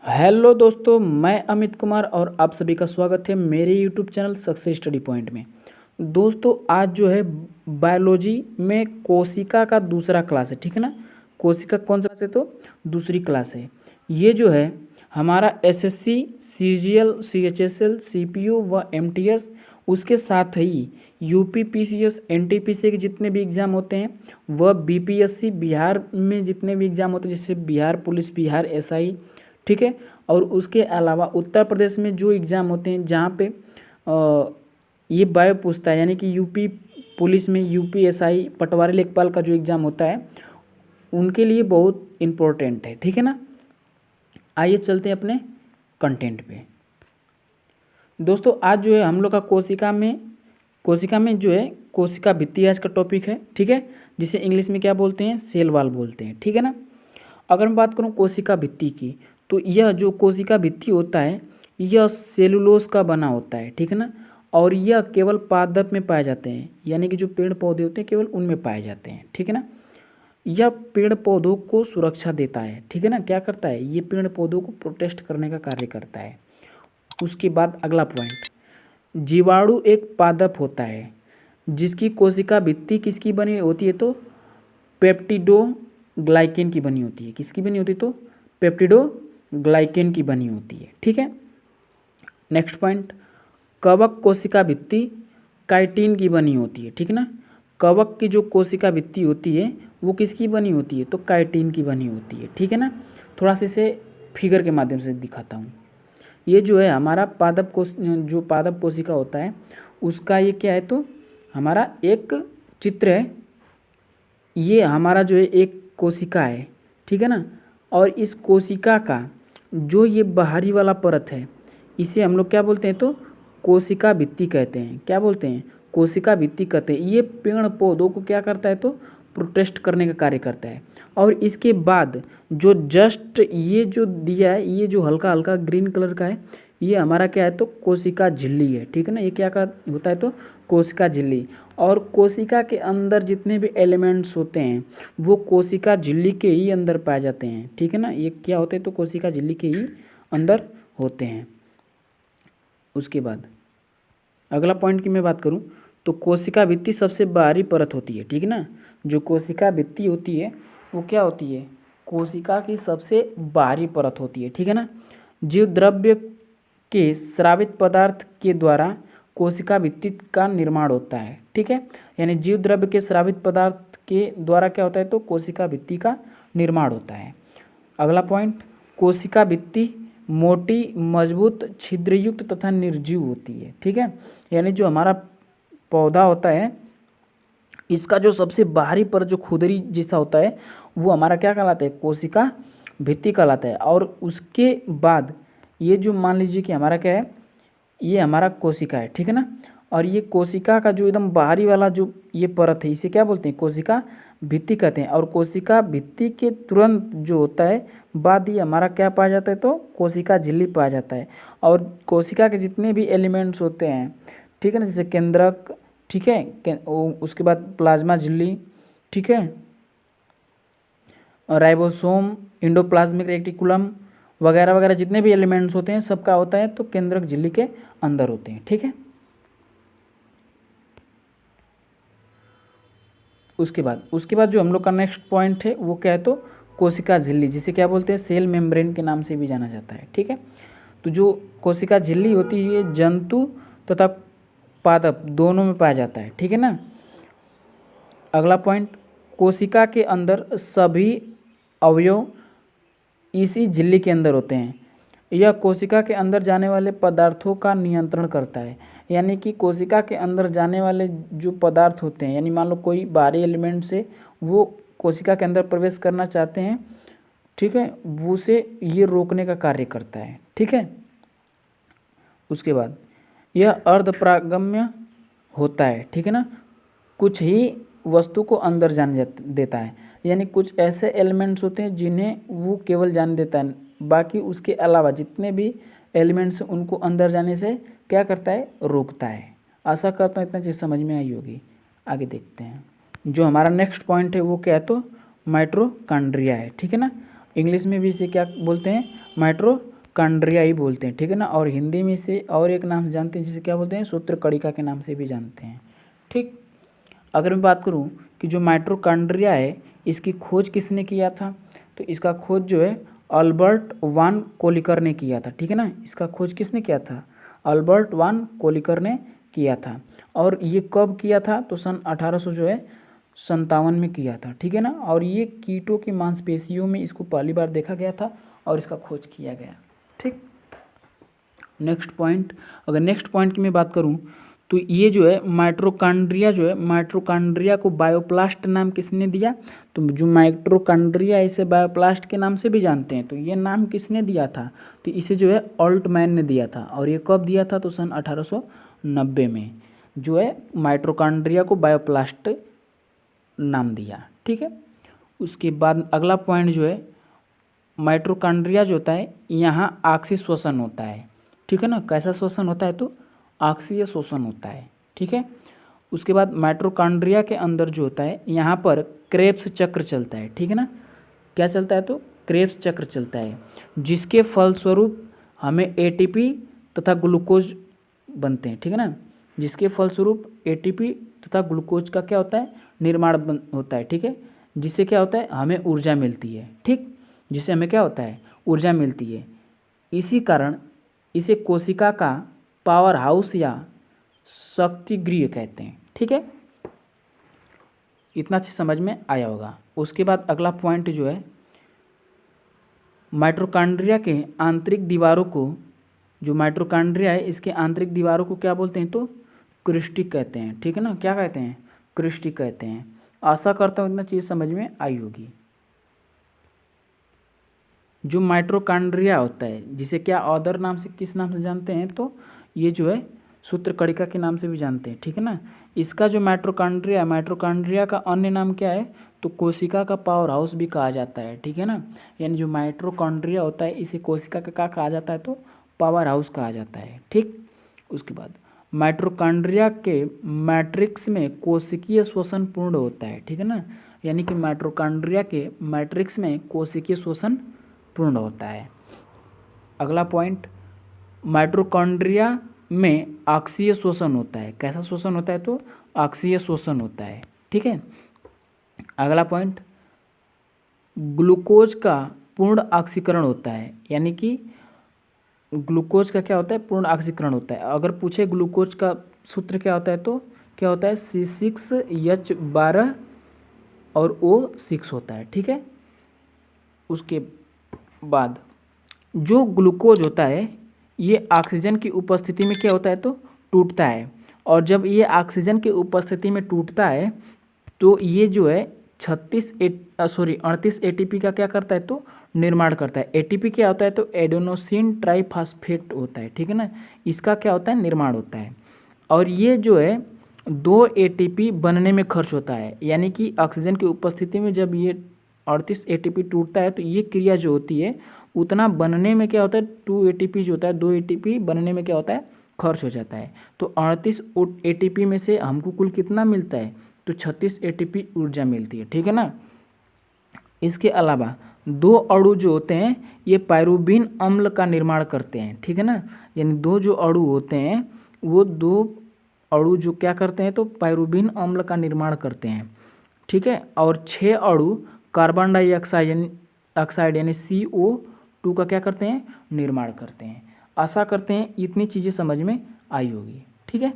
Hello दोस्तों, मैं अमित कुमार और आप सभी का स्वागत है मेरे YouTube channel success study point में। दोस्तों आज जो है बायोलॉजी में कोशिका का दूसरा क्लास है, ठीक है ना। कोशिका कौन सा क्लास है? तो दूसरी क्लास है। ये जो है हमारा एसएससी, सीजीएल, सीएचएसएल, सीपीयू व एमटीएस, उसके साथ ही यूपी पीसीएस, एनटीपीसी के जितने भी एग्ज़ाम होते हैं, वह बीपीएससी बिहार में जितने भी एग्ज़ाम होते हैं, जैसे बिहार पुलिस, बिहार एसआई, ठीक है। और उसके अलावा उत्तर प्रदेश में जो एग्ज़ाम होते हैं जहाँ पे ये बायो पूछता है, यानी कि यूपी पुलिस में यूपीएसआई, पटवारी लेखपाल का जो एग्ज़ाम होता है उनके लिए बहुत इम्पोर्टेंट है, ठीक है ना। आइए चलते हैं अपने कंटेंट पे। दोस्तों आज जो है हम लोग का कोशिका में जो है कोशिका भित्ति आज का टॉपिक है, ठीक है, जिसे इंग्लिश में क्या बोलते हैं? सेल वॉल बोलते हैं, ठीक है ना। अगर मैं बात करूं कोशिका भित्ति की, तो यह जो कोशिका भित्ति होता है यह सेलुलोज का बना होता है, ठीक है ना। और यह केवल पादप में पाए जाते हैं, यानी कि जो पेड़ पौधे होते हैं केवल उनमें पाए जाते हैं, ठीक है ना। यह पेड़ पौधों को सुरक्षा देता है, ठीक है ना। क्या करता है? ये पेड़ पौधों को प्रोटेक्ट करने का कार्य करता है। उसके बाद अगला पॉइंट, जीवाणु एक पादप होता है जिसकी कोशिका भित्ति किसकी बनी होती है? तो पेप्टिडोग्लाइकेन की बनी होती है। किसकी बनी होती है? तो पेप्टिडोग्लाइकेन की बनी होती है, ठीक है। नेक्स्ट पॉइंट, कवक कोशिका भित्ति काइटिन की बनी होती है, ठीक है ना। कवक की जो कोशिका भित्ति होती है वो किसकी बनी होती है? तो काइटिन की बनी होती है, ठीक है ना। थोड़ा सा इसे फिगर के माध्यम से दिखाता हूँ। ये जो है हमारा जो पादप कोशिका होता है उसका ये क्या है? तो हमारा एक चित्र है। ये हमारा जो है एक कोशिका है, ठीक है ना। और इस कोशिका का जो ये बाहरी वाला परत है इसे हम लोग क्या बोलते हैं? तो कोशिका भित्ति कहते हैं। क्या बोलते हैं? कोशिका भित्ति कहते हैं। ये पेड़ पौधों को क्या करता है? तो प्रोटेक्ट करने का कार्य करता है। और इसके बाद जो जस्ट ये जो दिया है, ये जो हल्का हल्का ग्रीन कलर का है, ये हमारा क्या है? तो कोशिका झिल्ली है, ठीक है ना। ये क्या का होता है? तो कोशिका झिल्ली। और कोशिका के अंदर जितने भी एलिमेंट्स होते हैं वो कोशिका झिल्ली के ही अंदर पाए जाते हैं, ठीक है ना। ये क्या होते हैं? तो कोशिका झिल्ली के ही अंदर होते हैं। उसके बाद अगला पॉइंट की मैं बात करूं तो कोशिका भित्ति सबसे बाहरी परत होती है, ठीक है ना। जो कोशिका भित्ति होती है वो क्या होती है? कोशिका की सबसे बाहरी परत होती है, ठीक है ना। जीव द्रव्य के स्रावित पदार्थ के द्वारा कोशिका भित्ति का निर्माण होता है, ठीक है। यानी जीव द्रव्य के स्रावित पदार्थ के द्वारा क्या होता है? तो कोशिका भित्ति का निर्माण होता है। अगला पॉइंट, कोशिका भित्ति मोटी, मजबूत, छिद्रयुक्त तथा निर्जीव होती है, ठीक है। यानी जो हमारा पौधा होता है इसका जो सबसे बाहरी पर जो खुदरी जैसा होता है वो हमारा क्या कहलाता है? कोशिका भित्ति कहलाता है। और उसके बाद ये जो मान लीजिए कि हमारा क्या है, ये हमारा कोशिका है, ठीक है ना। और ये कोशिका का जो एकदम बाहरी वाला जो ये परत है इसे क्या बोलते हैं? कोशिका भित्ति कहते हैं। और कोशिका भित्ति के तुरंत जो होता है बाद ही हमारा क्या पाया जाता है? तो कोशिका झिल्ली पाया जाता है। और कोशिका के जितने भी एलिमेंट्स होते हैं, ठीक है ना, जैसे केंद्रक, ठीक है, उसके बाद प्लाज्मा झिल्ली, ठीक है, राइबोसोम, इंडोप्लाज्मिक रेटिकुलम वगैरह वगैरह जितने भी एलिमेंट्स होते हैं सबका होता है तो केंद्रक झिल्ली के अंदर होते हैं, ठीक है। उसके बाद जो हम लोग का नेक्स्ट पॉइंट है वो क्या है? तो कोशिका झिल्ली, जिसे क्या बोलते हैं? सेल मेम्ब्रेन के नाम से भी जाना जाता है, ठीक है। तो जो कोशिका झिल्ली होती है जंतु तथा पादप दोनों में पाया जाता है, ठीक है ना। अगला पॉइंट, कोशिका के अंदर सभी अवयव इसी झिल्ली के अंदर होते हैं। यह कोशिका के अंदर जाने वाले पदार्थों का नियंत्रण करता है। यानी कि कोशिका के अंदर जाने वाले जो पदार्थ होते हैं, यानी मान लो कोई बाहरी एलिमेंट से वो कोशिका के अंदर प्रवेश करना चाहते हैं, ठीक है, वो से ये रोकने का कार्य करता है, ठीक है। उसके बाद यह अर्धपरागम्य होता है, ठीक है ना। कुछ ही वस्तु को अंदर जाने देता है, यानी कुछ ऐसे एलिमेंट्स होते हैं जिन्हें वो केवल जाने देता है, बाकी उसके अलावा जितने भी एलिमेंट्स उनको अंदर जाने से क्या करता है? रोकता है। आशा करता हूँ इतना चीज़ समझ में आई होगी। आगे देखते हैं। जो हमारा नेक्स्ट पॉइंट है वो क्या है? तो माइटोकॉन्ड्रिया है, ठीक है ना। इंग्लिश में भी इसे क्या बोलते हैं? कांड्रिया ही बोलते हैं, ठीक है ना। और हिंदी में इसे और एक नाम से जानते हैं, जिसे क्या बोलते हैं, सूत्रकणिका के नाम से भी जानते हैं, ठीक। अगर मैं बात करूं कि जो माइटोकॉन्ड्रिया है इसकी खोज किसने किया था, तो इसका खोज जो है अल्बर्ट वान कोलिकर ने किया था, ठीक है ना। इसका खोज किसने किया था, अल्बर्ट वान कोलिकर ने किया था। और ये कब किया था, तो सन 1800 जो है 57 में किया था, ठीक है ना। और ये कीटों की मांसपेशियों में इसको पहली बार देखा गया था और इसका खोज किया गया, ठीक। नेक्स्ट पॉइंट, अगर नेक्स्ट पॉइंट की मैं बात करूं तो ये जो है माइटोकॉन्ड्रिया जो है, माइटोकॉन्ड्रिया को बायोप्लास्ट नाम किसने दिया, तो जो माइटोकॉन्ड्रिया इसे बायोप्लास्ट के नाम से भी जानते हैं, तो ये नाम किसने दिया था, तो इसे जो है ऑल्टमैन ने दिया था। और ये कब दिया था, तो सन 1890 में जो है माइटोकॉन्ड्रिया को बायोप्लास्ट नाम दिया, ठीक है। उसके बाद अगला पॉइंट जो है माइटोकॉन्ड्रिया जो होता है यहाँ ऑक्सी श्वसन होता है, ठीक है ना। कैसा श्वसन होता है, तो ऑक्सीय शोषण होता है, ठीक है। उसके बाद माइटोकॉन्ड्रिया के अंदर जो होता है यहाँ पर क्रेब्स चक्र चलता है, ठीक है ना। क्या चलता है, तो क्रेब्स चक्र चलता है, जिसके फलस्वरूप हमें एटीपी तथा ग्लूकोज बनते हैं, ठीक है ना। जिसके फलस्वरूप एटीपी तथा ग्लूकोज का क्या होता है, निर्माण होता है, ठीक है। जिससे क्या होता है, हमें ऊर्जा मिलती है, ठीक। जिससे हमें क्या होता है, ऊर्जा मिलती है। इसी कारण इसे कोशिका का पावर हाउस या शक्तिगृह कहते हैं, ठीक है। इतना अच्छे समझ में आया होगा। उसके बाद अगला पॉइंट जो है माइटोकॉन्ड्रिया के आंतरिक दीवारों को, जो माइटोकॉन्ड्रिया है इसके आंतरिक दीवारों को क्या बोलते हैं, तो क्रिस्टिक कहते हैं, ठीक है ना। क्या कहते हैं, क्रिस्टिक कहते हैं। आशा करता हूँ इतना चीज़ समझ में आई होगी। जो माइटोकॉन्ड्रिया होता है जिसे क्या अदर नाम से, किस नाम से जानते हैं, तो ये जो है सूत्रकणिका के नाम से भी जानते हैं, ठीक है ना। इसका जो माइटोकॉन्ड्रिया का अन्य नाम क्या है, तो कोशिका का पावर हाउस भी कहा जाता है, ठीक है ना। यानी जो माइटोकॉन्ड्रिया होता है इसे कोशिका का क्या कहा जाता है, तो पावर हाउस कहा जाता है, ठीक। उसके बाद माइटोकॉन्ड्रिया के मैट्रिक्स में कोशिकीय श्वसन पूर्ण होता है, ठीक है ना। यानी कि माइटोकॉन्ड्रिया के मैट्रिक्स में कोशिकीय श्वसन पूर्ण होता है। अगला पॉइंट, माइटोकॉन्ड्रिया में अक्षीय शोषण होता है। कैसा शोषण होता है, तो अक्षीय शोषण होता है, ठीक है। अगला पॉइंट, ग्लूकोज का पूर्ण ऑक्सीकरण होता है। यानी कि ग्लूकोज का क्या होता है, पूर्ण ऑक्सीकरण होता है। अगर पूछे ग्लूकोज का सूत्र क्या होता है, तो क्या होता है, C6H12 और O6 होता है, ठीक है। उसके बाद जो ग्लूकोज होता है ये ऑक्सीजन की उपस्थिति में क्या होता है, तो टूटता है। और जब ये ऑक्सीजन की उपस्थिति में टूटता है तो ये जो है 38 एटीपी का क्या करता है, तो निर्माण करता है। एटीपी क्या होता है, तो एडेनोसिन ट्राइफॉस्फेट होता है, ठीक है ना। इसका क्या होता है, निर्माण होता है। और ये जो है 2 एटीपी बनने में खर्च होता है। यानी कि ऑक्सीजन की उपस्थिति में जब ये 38 एटीपी टूटता है तो ये क्रिया जो होती है उतना बनने में क्या होता है, 2 एटीपी जो होता है, 2 एटीपी बनने में क्या होता है, खर्च हो जाता है। तो 38 एटीपी में से हमको कुल कितना मिलता है, तो 36 एटीपी ऊर्जा मिलती है, ठीक है ना। इसके अलावा 2 अणु जो होते हैं ये पायरुवीन अम्ल का निर्माण करते हैं, ठीक है ना। यानी 2 जो अणु होते हैं वो 2 अणु जो क्या करते हैं, तो पायरुवीन अम्ल का निर्माण करते हैं, ठीक है। और 6 अणु कार्बन डाइऑक्साइड यानी CO2 का क्या करते हैं, निर्माण करते हैं। आशा करते हैं इतनी चीज़ें समझ में आई होगी, ठीक है।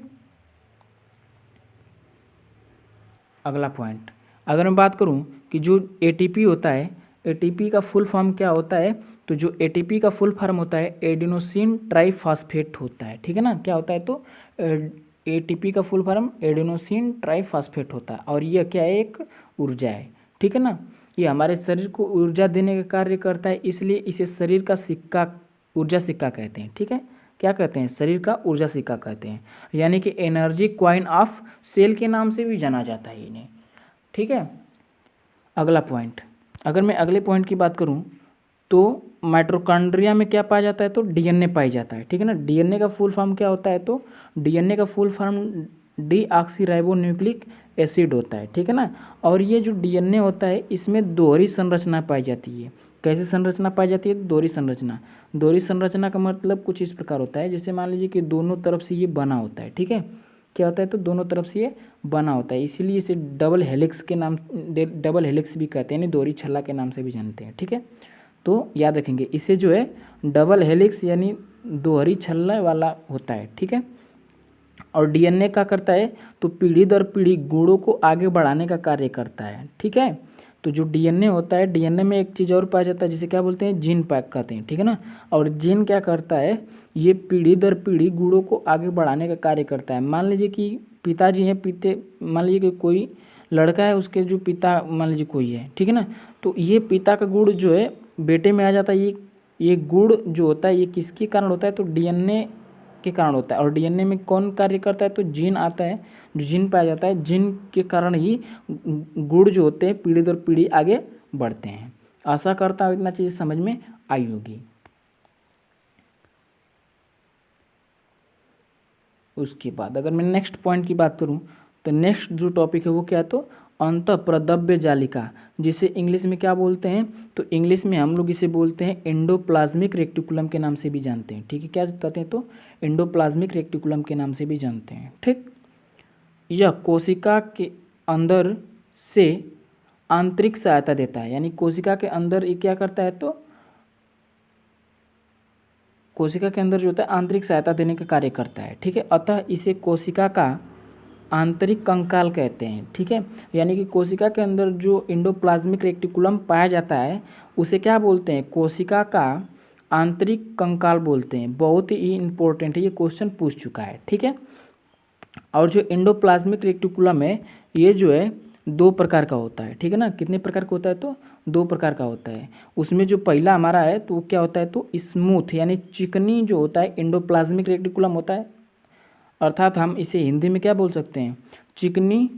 अगला पॉइंट, अगर मैं बात करूं कि जो एटीपी होता है, एटीपी का फुल फॉर्म क्या होता है, तो जो एटीपी का फुल फॉर्म होता है एडेनोसिन ट्राइफॉस्फेट होता है, ठीक है ना। क्या होता है, तो एटीपी का फुल फॉर्म एडेनोसिन ट्राइफॉस्फेट होता है। और यह क्या है, एक ऊर्जा है, ठीक है ना। ये हमारे शरीर को ऊर्जा देने का कार्य करता है, इसलिए इसे शरीर का सिक्का, ऊर्जा सिक्का कहते हैं, ठीक है। क्या कहते हैं, शरीर का ऊर्जा सिक्का कहते हैं। यानी कि एनर्जी कॉइन ऑफ सेल के नाम से भी जाना जाता है इन्हें, ठीक है। अगला पॉइंट, अगर मैं अगले पॉइंट की बात करूं तो माइटोकॉन्ड्रिया में क्या पाया जाता है, तो डीएनए पाया जाता है, ठीक है ना। डीएनए का फुल फॉर्म क्या होता है, तो डीएनए का फुल फॉर्म डीऑक्सीराइबोन्यूक्लिक एसिड होता है, ठीक है ना। और ये जो डीएनए होता है इसमें दोहरी संरचना पाई जाती है। कैसी संरचना पाई जाती है? दोहरी संरचना। दोहरी संरचना का मतलब कुछ इस प्रकार होता है, जैसे मान लीजिए कि दोनों तरफ से ये बना होता है, ठीक है, क्या होता है? तो दोनों तरफ से ये बना होता है, इसीलिए इसे डबल हेलिक्स के नाम, डबल हेलिक्स भी कहते हैं, यानी दोहरी छल्ला के नाम से भी जानते हैं, ठीक है। तो याद रखेंगे, इसे जो है डबल हेलिक्स यानी दोहरी छल्ला वाला होता है, ठीक है। और डीएनए क्या करता है? तो पीढ़ी दर पीढ़ी गुणों को आगे बढ़ाने का कार्य करता है, ठीक है। तो जो डीएनए होता है, डीएनए में एक चीज़ और पाया जाता है जिसे क्या बोलते हैं? जीन पैक कहते हैं, ठीक है ना। और जीन क्या करता है? ये पीढ़ी दर पीढ़ी गुणों को आगे बढ़ाने का कार्य करता है। मान लीजिए कि पिताजी हैं, मान लीजिए कि कोई लड़का है, उसके जो पिता मान लीजिए कोई है, ठीक है ना, तो ये पिता का गुण जो है बेटे में आ जाता है। ये गुण जो होता है ये किसके कारण होता है? तो डीएनए के कारण होता है। और डीएनए में कौन कार्य करता है? तो जीन आता है, जो जीन पाया जाता है, जीन के कारण ही गुण जो होते हैं पीढ़ी दर पीढ़ी आगे बढ़ते हैं। आशा करता हूँ इतना चीज़ समझ में आई होगी। उसके बाद अगर मैं नेक्स्ट पॉइंट की बात करूँ तो नेक्स्ट जो टॉपिक है वो क्या है? तो अंतःप्रद्रव्य जालिका, जिसे इंग्लिश में क्या बोलते हैं? तो इंग्लिश में हम लोग इसे बोलते हैं एंडोप्लाज्मिक रेक्टिकुलम के नाम से भी जानते हैं, ठीक है। क्या कहते हैं? तो एंडोप्लाज्मिक रेक्टिकुलम के नाम से भी जानते हैं, ठीक। यह कोशिका के अंदर से आंतरिक सहायता देता है, यानी कोशिका के अंदर ये क्या करता है? तो कोशिका के अंदर जो होता है आंतरिक सहायता देने का कार्य करता है, ठीक है। अतः इसे कोशिका का आंतरिक कंकाल कहते हैं, ठीक है। यानी कि कोशिका के अंदर जो एंडोप्लाज्मिक रेक्टिकुलम पाया जाता है उसे क्या बोलते हैं? कोशिका का आंतरिक कंकाल बोलते हैं। बहुत ही इंपॉर्टेंट है, ये क्वेश्चन पूछ चुका है, ठीक है। और जो एंडोप्लाज्मिक रेक्टिकुलम है ये जो है 2 प्रकार का होता है, ठीक है ना। कितने प्रकार का होता है? तो 2 प्रकार का होता है। उसमें जो पहला हमारा है तो क्या होता है? तो स्मूथ यानी चिकनी जो होता है एंडोप्लाज्मिक रेक्टिकुलम होता है, अर्थात हम इसे हिंदी में क्या बोल सकते हैं? चिकनी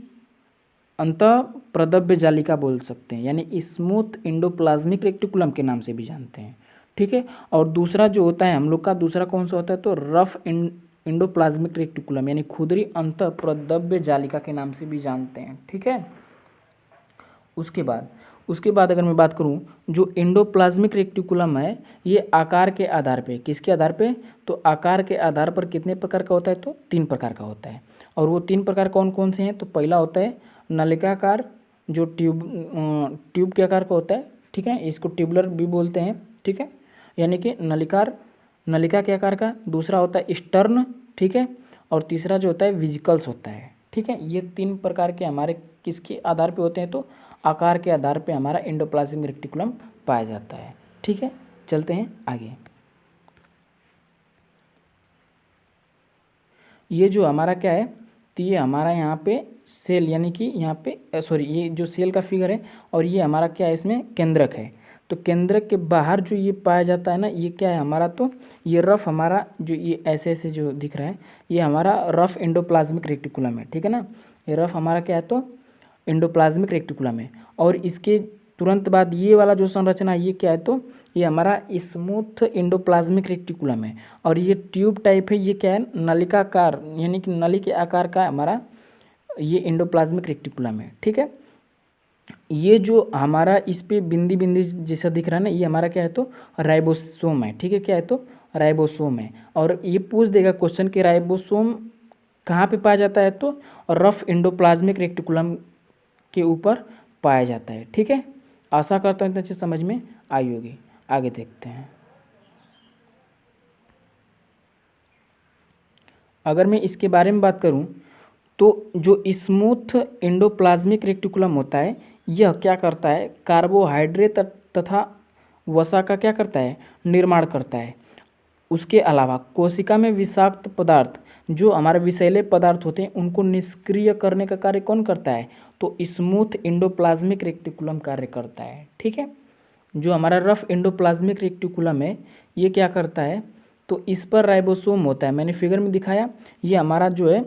अंतःप्रद्रव्य जालिका बोल सकते हैं, यानी स्मूथ एंडोप्लाज्मिक रेक्टिकुलम के नाम से भी जानते हैं, ठीक है। और दूसरा जो होता है हम लोग का, दूसरा कौन सा होता है? तो रफ एंडोप्लाज्मिक रेक्टिकुलम यानी खुरदरी अंतःप्रद्रव्य जालिका के नाम से भी जानते हैं, ठीक है। उसके बाद अगर मैं बात करूं, जो एंडोप्लाज्मिक रेक्टिकुलम है ये आकार के आधार पे, किसके आधार पे? तो आकार के आधार पर कितने प्रकार का होता है? तो 3 प्रकार का होता है। और वो 3 प्रकार कौन कौन से हैं? तो पहला होता है नलिकाकार, जो ट्यूब के आकार का होता है, ठीक है, इसको ट्यूबुलर भी बोलते हैं, ठीक है, यानी कि नलिका के आकार का। दूसरा होता है स्टर्न, ठीक है। और तीसरा जो होता है विजिकल्स होता है, ठीक है। ये 3 प्रकार के हमारे किसके आधार पे होते हैं? तो आकार के आधार पे हमारा एंडोप्लाज्मिक रेक्टिकुलम पाया जाता है, ठीक है। चलते हैं आगे। ये जो हमारा क्या है? तो ये हमारा यहाँ पे सेल, यानी कि यहाँ पे ये जो सेल का फिगर है, और ये हमारा क्या है? इसमें केंद्रक है। तो केंद्रक के बाहर जो ये पाया जाता है ना, ये क्या है हमारा? तो ये रफ हमारा जो ये ऐसे ऐसे जो दिख रहा है ये हमारा रफ एंडोप्लाज्मिक रेक्टिकुलम है, ठीक है ना। ये रफ हमारा क्या है? तो एंडोप्लाज्मिक रेक्टिकुलम है। और इसके तुरंत बाद ये वाला जो संरचना है ये क्या है? तो ये हमारा स्मूथ एंडोप्लाज्मिक रेक्टिकुलम है। और ये ट्यूब टाइप है, ये क्या है? नलिकाकार यानी कि नली के आकार का हमारा ये एंडोप्लाज्मिक रेक्टिकुलम है, ठीक है। ये जो हमारा इस पे बिंदी बिंदी जैसा दिख रहा है ना, ये हमारा क्या है? तो राइबोसोम है, ठीक है। क्या है? तो राइबोसोम है। और ये पूछ देगा क्वेश्चन कि राइबोसोम कहाँ पे पाया जाता है? तो रफ एंडोप्लाज्मिक रेक्टिकुलम के ऊपर पाया जाता है, ठीक है। आशा करता हूँ इतना चीज़ समझ में आई होगी। आगे देखते हैं। अगर मैं इसके बारे में बात करूं तो जो स्मूथ एंडोप्लाज्मिक रेक्टिकुलम होता है यह क्या करता है? कार्बोहाइड्रेट तथा वसा का क्या करता है? निर्माण करता है। उसके अलावा कोशिका में विषाक्त पदार्थ, जो हमारे विषैले पदार्थ होते हैं, उनको निष्क्रिय करने का कार्य कौन करता है? तो स्मूथ एंडोप्लाज्मिक रेक्टिकुलम कार्य करता है, ठीक है। जो हमारा रफ एंडोप्लाज्मिक रेक्टिकुलम है ये क्या करता है? तो इस पर राइबोसोम होता है, मैंने फिगर में दिखाया। ये हमारा जो है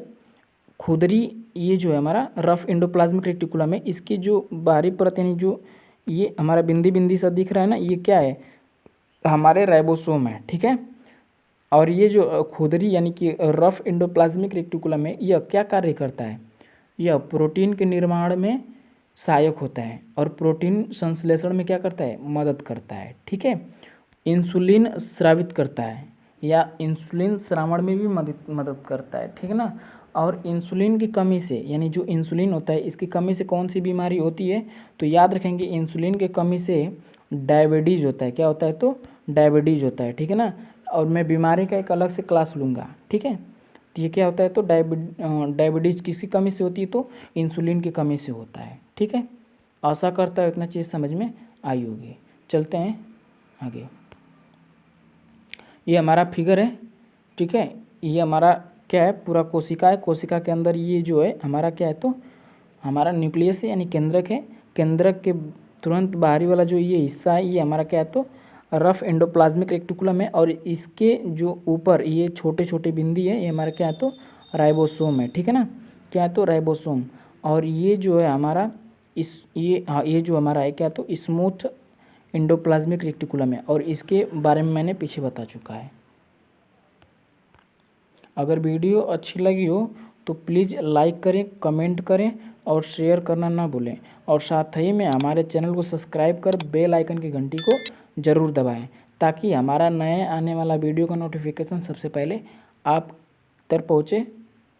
खुदरी, ये जो है हमारा रफ एंडोप्लाज्मिक रेक्टिकुलम है, इसकी जो बाहरी परत यानी जो ये हमारा बिंदी बिंदी सा दिख रहा है ना, ये क्या है? हमारे राइबोसोम है, ठीक है। और ये जो खुदरी यानी कि रफ एंडोप्लाज्मिक रेक्टिकुलम है यह क्या कार्य करता है? यह प्रोटीन के निर्माण में सहायक होता है और प्रोटीन संश्लेषण में क्या करता है, मदद करता है। ठीक है, इंसुलिन स्रावित करता है या इंसुलिन श्रावण में भी मदद करता है। ठीक है ना। और इंसुलिन की कमी से, यानी जो इंसुलिन होता है इसकी कमी से कौन सी बीमारी होती है, तो याद रखेंगे इंसुलिन की कमी से डायबिटीज़ होता है। क्या होता है, तो डायबिटीज़ होता है। ठीक है ना। और मैं बीमारी का एक अलग से क्लास लूँगा। ठीक है, तो ये क्या होता है, तो डायबिटीज़ किसकी कमी से होती है, तो इंसुलिन की कमी से होता है। ठीक है, आशा करता है इतना चीज़ समझ में आई होगी। चलते हैं आगे। ये हमारा फिगर है। ठीक है, ये हमारा क्या है, पूरा कोशिका है। कोशिका के अंदर ये जो है हमारा क्या है, तो हमारा न्यूक्लियस है यानी केंद्रक है। केंद्रक के तुरंत बाहरी वाला जो ये हिस्सा है ये हमारा क्या है, तो रफ एंडोप्लाज्मिक रेक्टिकुलम है। और इसके जो ऊपर ये छोटे छोटे बिंदी है ये हमारा क्या है, तो राइबोसोम है। ठीक है ना, क्या है, तो राइबोसोम। और ये जो है हमारा ये जो हमारा है क्या, तो स्मूथ एंडोप्लाज्मिक रेक्टिकुलम है और इसके बारे में मैंने पीछे बता चुका है। अगर वीडियो अच्छी लगी हो तो प्लीज़ लाइक करें, कमेंट करें और शेयर करना ना भूलें। और साथ ही में हमारे चैनल को सब्सक्राइब कर बेल आइकन की घंटी को ज़रूर दबाएं ताकि हमारा नए आने वाला वीडियो का नोटिफिकेशन सबसे पहले आप तक पहुँचे।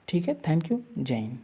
ठीक है, थैंक यू, जय हिंद।